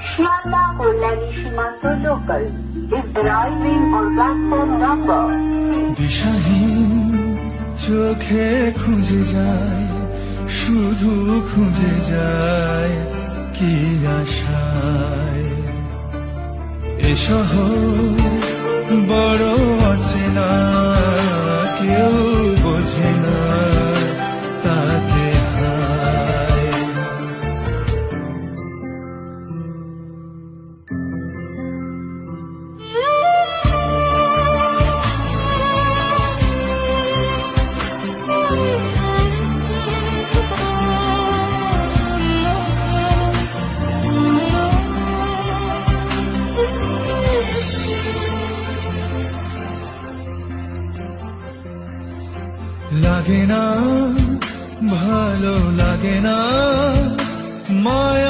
শিয়ালদা কল্যাণী সীমান্ত local is arriving on platform number। দিশাহীন চোখে খুঁজে যায়, শুধু খুঁজে যায় কি আশায়। এ শহর বড় অচেনা, কেউ বোঝে না তাকে হায়। লাগে না, ভালো লাগে না, মায়া